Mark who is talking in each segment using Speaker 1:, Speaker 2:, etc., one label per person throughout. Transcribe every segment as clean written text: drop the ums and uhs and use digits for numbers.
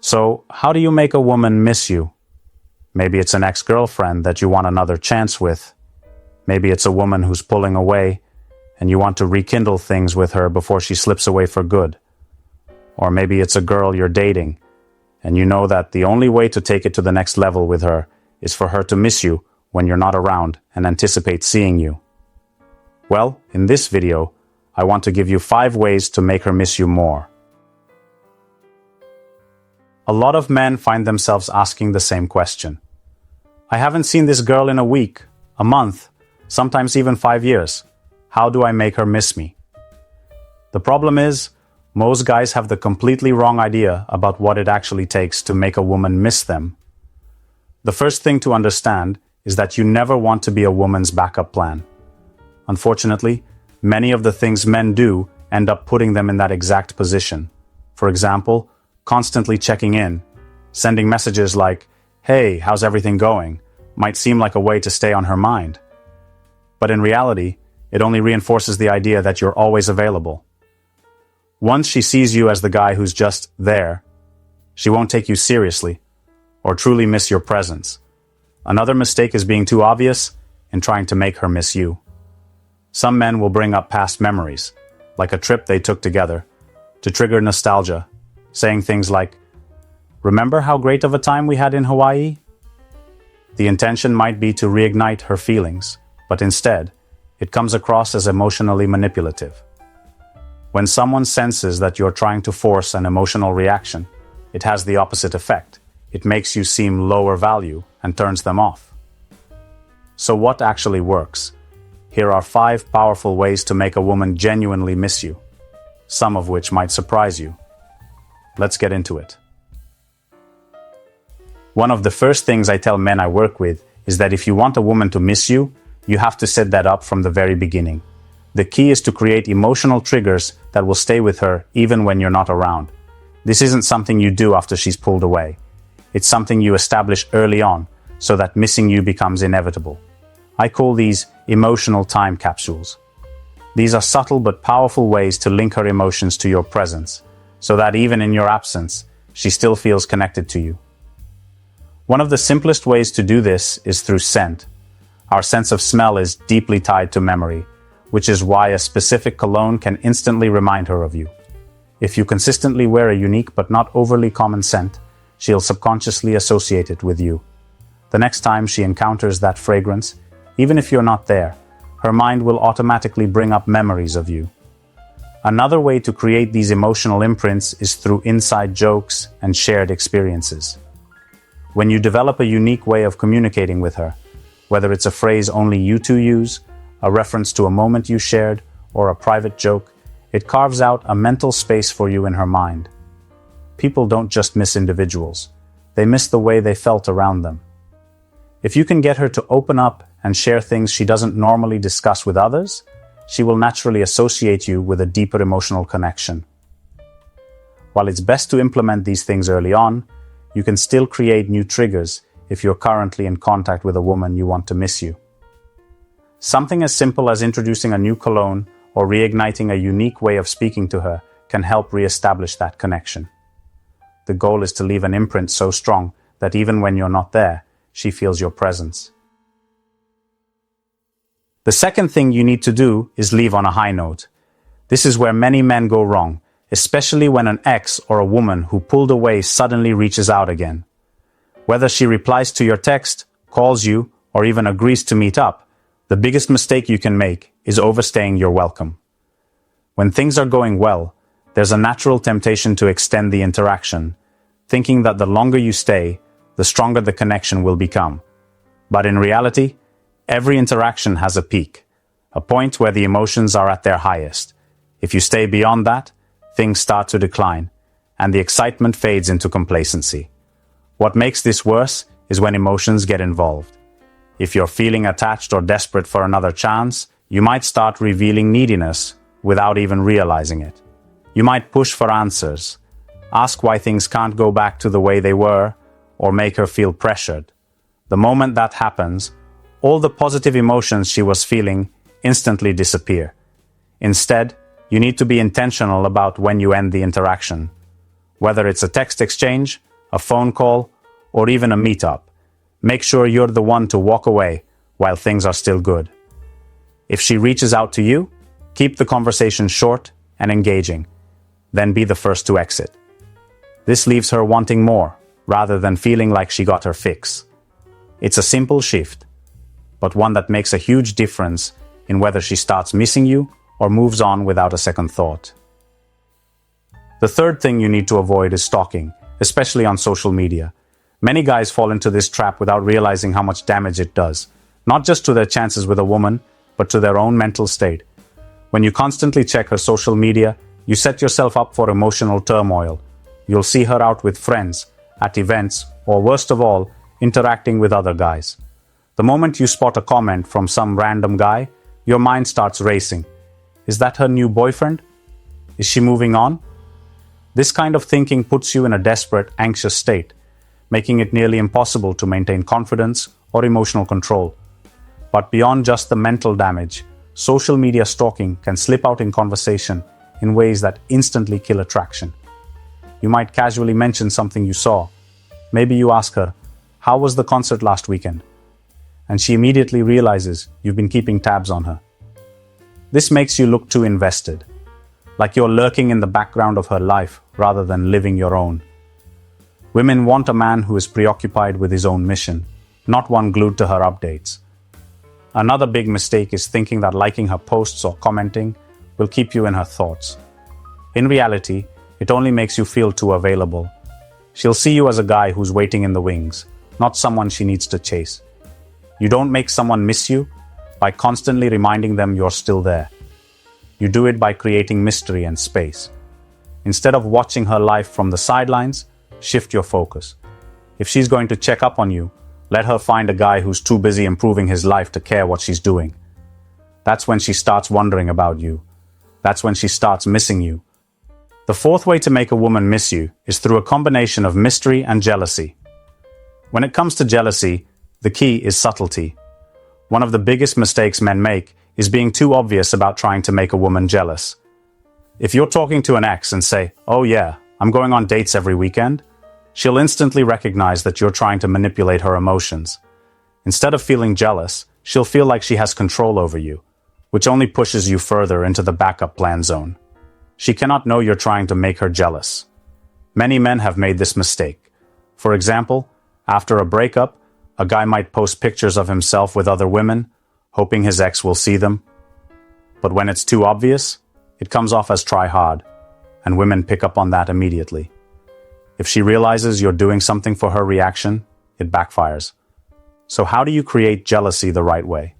Speaker 1: So, how do you make a woman miss you? Maybe it's an ex-girlfriend that you want another chance with. Maybe it's a woman who's pulling away and you want to rekindle things with her before she slips away for good. Or maybe it's a girl you're dating and you know that the only way to take it to the next level with her is for her to miss you when you're not around and anticipate seeing you. Well, in this video, I want to give you 5 ways to make her miss you more. A lot of men find themselves asking the same question. I haven't seen this girl in a week, a month, sometimes even 5 years. How do I make her miss me? The problem is, most guys have the completely wrong idea about what it actually takes to make a woman miss them. The first thing to understand is that you never want to be a woman's backup plan. Unfortunately, many of the things men do end up putting them in that exact position. For example, constantly checking in, sending messages like, "Hey, how's everything going?" might seem like a way to stay on her mind. But in reality, it only reinforces the idea that you're always available. Once she sees you as the guy who's just there, she won't take you seriously or truly miss your presence. Another mistake is being too obvious and trying to make her miss you. Some men will bring up past memories, like a trip they took together, to trigger nostalgia, saying things like, "Remember how great of a time we had in Hawaii?" The intention might be to reignite her feelings, but instead, it comes across as emotionally manipulative. When someone senses that you're trying to force an emotional reaction, it has the opposite effect. It makes you seem lower value and turns them off. So what actually works? Here are 5 powerful ways to make a woman genuinely miss you, some of which might surprise you. Let's get into it. One of the first things I tell men I work with is that if you want a woman to miss you, you have to set that up from the very beginning. The key is to create emotional triggers that will stay with her even when you're not around. This isn't something you do after she's pulled away. It's something you establish early on so that missing you becomes inevitable. I call these emotional time capsules. These are subtle but powerful ways to link her emotions to your presence, so that even in your absence, she still feels connected to you. One of the simplest ways to do this is through scent. Our sense of smell is deeply tied to memory, which is why a specific cologne can instantly remind her of you. If you consistently wear a unique but not overly common scent, she'll subconsciously associate it with you. The next time she encounters that fragrance, even if you're not there, her mind will automatically bring up memories of you. Another way to create these emotional imprints is through inside jokes and shared experiences. When you develop a unique way of communicating with her, whether it's a phrase only you two use, a reference to a moment you shared, or a private joke, it carves out a mental space for you in her mind. People don't just miss individuals, they miss the way they felt around them. If you can get her to open up and share things she doesn't normally discuss with others, she will naturally associate you with a deeper emotional connection. While it's best to implement these things early on, you can still create new triggers if you're currently in contact with a woman you want to miss you. Something as simple as introducing a new cologne or reigniting a unique way of speaking to her can help re-establish that connection. The goal is to leave an imprint so strong that even when you're not there, she feels your presence. The second thing you need to do is leave on a high note. This is where many men go wrong, especially when an ex or a woman who pulled away suddenly reaches out again. Whether she replies to your text, calls you, or even agrees to meet up, the biggest mistake you can make is overstaying your welcome. When things are going well, there's a natural temptation to extend the interaction, thinking that the longer you stay, the stronger the connection will become. But in reality, every interaction has a peak, a point where the emotions are at their highest. If you stay beyond that, things start to decline, and the excitement fades into complacency. What makes this worse is when emotions get involved. If you're feeling attached or desperate for another chance, you might start revealing neediness without even realizing it. You might push for answers, ask why things can't go back to the way they were, or make her feel pressured. The moment that happens, all the positive emotions she was feeling instantly disappear. Instead, you need to be intentional about when you end the interaction. Whether it's a text exchange, a phone call, or even a meetup. Make sure you're the one to walk away while things are still good. If she reaches out to you, keep the conversation short and engaging, then be the first to exit. This leaves her wanting more, rather than feeling like she got her fix. It's a simple shift, but one that makes a huge difference in whether she starts missing you or moves on without a second thought. The third thing you need to avoid is stalking, especially on social media. Many guys fall into this trap without realizing how much damage it does, not just to their chances with a woman, but to their own mental state. When you constantly check her social media, you set yourself up for emotional turmoil. You'll see her out with friends, at events, or worst of all, interacting with other guys. The moment you spot a comment from some random guy, your mind starts racing. Is that her new boyfriend? Is she moving on? This kind of thinking puts you in a desperate, anxious state, making it nearly impossible to maintain confidence or emotional control. But beyond just the mental damage, social media stalking can slip out in conversation in ways that instantly kill attraction. You might casually mention something you saw. Maybe you ask her, "How was the concert last weekend?" And she immediately realizes you've been keeping tabs on her. This makes you look too invested, like you're lurking in the background of her life rather than living your own. Women want a man who is preoccupied with his own mission, not one glued to her updates. Another big mistake is thinking that liking her posts or commenting will keep you in her thoughts. In reality, it only makes you feel too available. She'll see you as a guy who's waiting in the wings, not someone she needs to chase. You don't make someone miss you by constantly reminding them you're still there. You do it by creating mystery and space. Instead of watching her life from the sidelines, shift your focus. If she's going to check up on you, let her find a guy who's too busy improving his life to care what she's doing. That's when she starts wondering about you. That's when she starts missing you. The fourth way to make a woman miss you is through a combination of mystery and jealousy. When it comes to jealousy, the key is subtlety. One of the biggest mistakes men make is being too obvious about trying to make a woman jealous. If you're talking to an ex and say, "Oh yeah, I'm going on dates every weekend," she'll instantly recognize that you're trying to manipulate her emotions. Instead of feeling jealous, she'll feel like she has control over you, which only pushes you further into the backup plan zone. She cannot know you're trying to make her jealous. Many men have made this mistake. For example, after a breakup, a guy might post pictures of himself with other women, hoping his ex will see them. But when it's too obvious, it comes off as try hard, and women pick up on that immediately. If she realizes you're doing something for her reaction, it backfires. So how do you create jealousy the right way?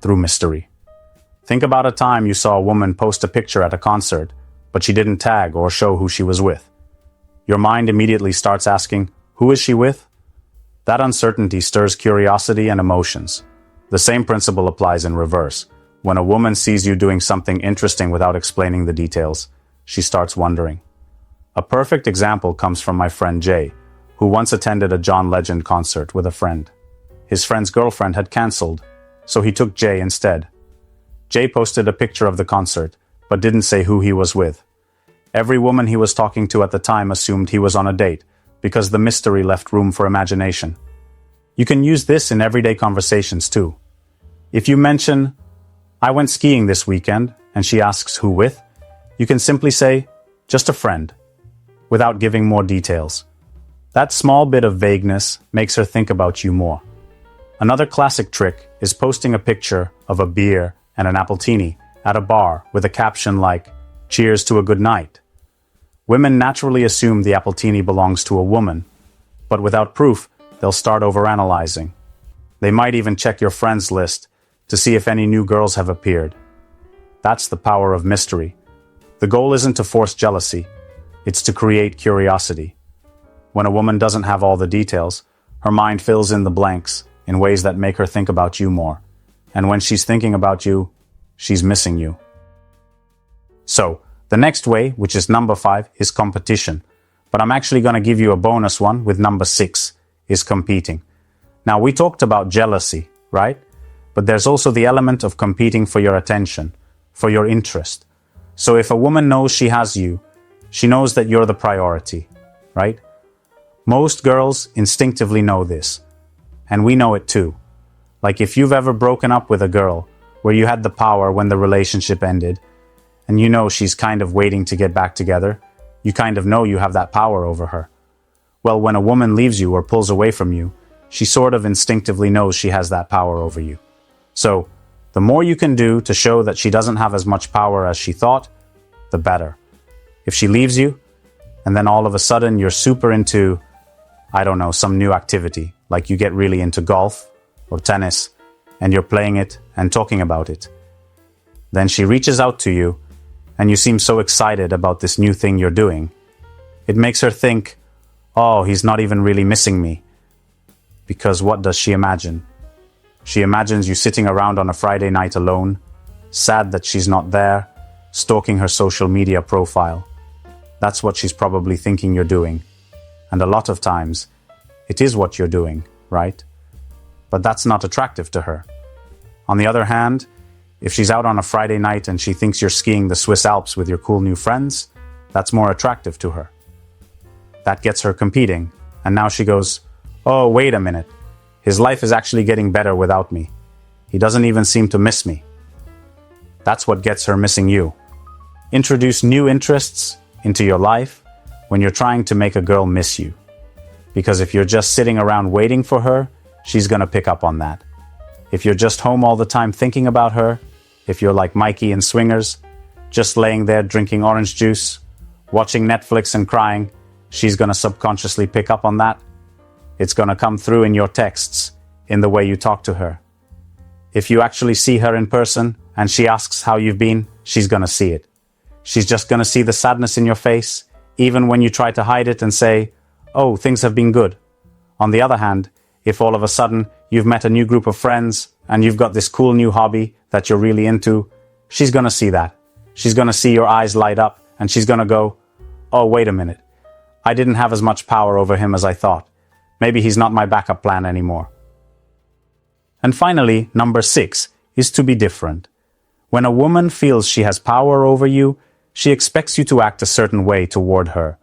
Speaker 1: Through mystery. Think about a time you saw a woman post a picture at a concert, but she didn't tag or show who she was with. Your mind immediately starts asking, who is she with? That uncertainty stirs curiosity and emotions. The same principle applies in reverse. When a woman sees you doing something interesting without explaining the details, she starts wondering. A perfect example comes from my friend Jay, who once attended a John Legend concert with a friend. His friend's girlfriend had cancelled, so he took Jay instead. Jay posted a picture of the concert, but didn't say who he was with. Every woman he was talking to at the time assumed he was on a date, because the mystery left room for imagination. You can use this in everyday conversations too. If you mention, "I went skiing this weekend," and she asks who with, you can simply say, "Just a friend," without giving more details. That small bit of vagueness makes her think about you more. Another classic trick is posting a picture of a beer and an appletini at a bar with a caption like, "Cheers to a good night." Women naturally assume the appletini belongs to a woman, but without proof, they'll start overanalyzing. They might even check your friends list to see if any new girls have appeared. That's the power of mystery. The goal isn't to force jealousy, it's to create curiosity. When a woman doesn't have all the details, her mind fills in the blanks in ways that make her think about you more. And when she's thinking about you, she's missing you. So, the next way, which is number 5, is competition. But I'm actually going to give you a bonus one with number 6, is competing. Now, we talked about jealousy, right? But there's also the element of competing for your attention, for your interest. So if a woman knows she has you, she knows that you're the priority, right? Most girls instinctively know this, and we know it too. Like if you've ever broken up with a girl where you had the power when the relationship ended, and you know she's kind of waiting to get back together, you kind of know you have that power over her. Well, when a woman leaves you or pulls away from you, she sort of instinctively knows she has that power over you. So, the more you can do to show that she doesn't have as much power as she thought, the better. If she leaves you, and then all of a sudden you're super into, I don't know, some new activity, like you get really into golf or tennis, and you're playing it and talking about it. Then she reaches out to you, and you seem so excited about this new thing you're doing. It makes her think, oh, he's not even really missing me. Because what does she imagine? She imagines you sitting around on a Friday night alone, sad that she's not there, stalking her social media profile. That's what she's probably thinking you're doing. And a lot of times, it is what you're doing, right? But that's not attractive to her. On the other hand, if she's out on a Friday night and she thinks you're skiing the Swiss Alps with your cool new friends, that's more attractive to her. That gets her competing, and now she goes, oh, wait a minute. His life is actually getting better without me. He doesn't even seem to miss me. That's what gets her missing you. Introduce new interests into your life when you're trying to make a girl miss you. Because if you're just sitting around waiting for her, she's gonna pick up on that. If you're just home all the time thinking about her, if you're like Mikey in Swingers, just laying there drinking orange juice, watching Netflix and crying, she's gonna subconsciously pick up on that. It's gonna come through in your texts, in the way you talk to her. If you actually see her in person and she asks how you've been, she's gonna see it. She's just gonna see the sadness in your face, even when you try to hide it and say, oh, things have been good. On the other hand, if all of a sudden you've met a new group of friends and you've got this cool new hobby that you're really into, she's gonna see that. She's gonna see your eyes light up and she's gonna go, oh, wait a minute. I didn't have as much power over him as I thought. Maybe he's not my backup plan anymore. And finally, number 6 is to be different. When a woman feels she has power over you, she expects you to act a certain way toward her.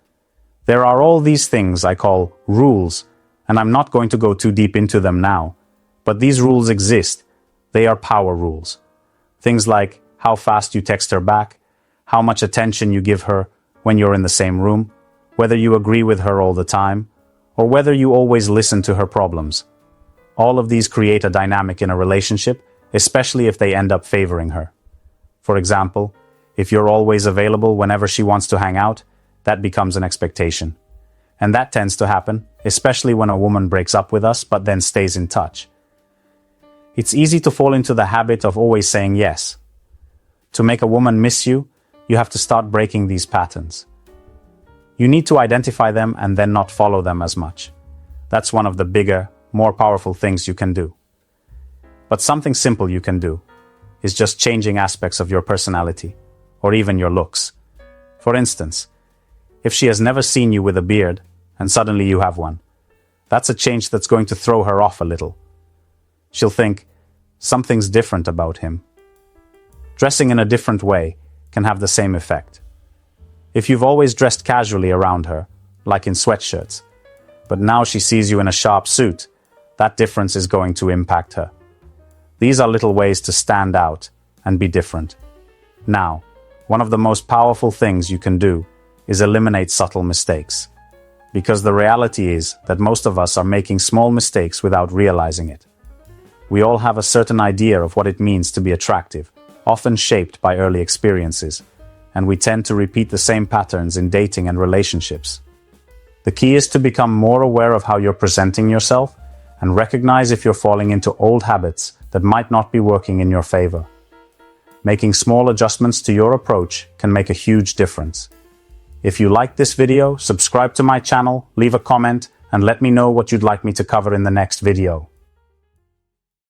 Speaker 1: There are all these things I call rules, and I'm not going to go too deep into them now. But these rules exist. They are power rules. Things like how fast you text her back, how much attention you give her when you're in the same room, whether you agree with her all the time, or whether you always listen to her problems. All of these create a dynamic in a relationship, especially if they end up favoring her. For example, if you're always available whenever she wants to hang out, that becomes an expectation. And that tends to happen, especially when a woman breaks up with us but then stays in touch. It's easy to fall into the habit of always saying yes. To make a woman miss you, you have to start breaking these patterns. You need to identify them and then not follow them as much. That's one of the bigger, more powerful things you can do. But something simple you can do is just changing aspects of your personality, or even your looks. For instance, if she has never seen you with a beard, and suddenly you have one, that's a change that's going to throw her off a little. She'll think, something's different about him. Dressing in a different way can have the same effect. If you've always dressed casually around her, like in sweatshirts, but now she sees you in a sharp suit, that difference is going to impact her. These are little ways to stand out and be different. Now, one of the most powerful things you can do is eliminate subtle mistakes. Because the reality is that most of us are making small mistakes without realizing it. We all have a certain idea of what it means to be attractive, often shaped by early experiences, and we tend to repeat the same patterns in dating and relationships. The key is to become more aware of how you're presenting yourself and recognize if you're falling into old habits that might not be working in your favor. Making small adjustments to your approach can make a huge difference. If you like this video, subscribe to my channel, leave a comment, and let me know what you'd like me to cover in the next video.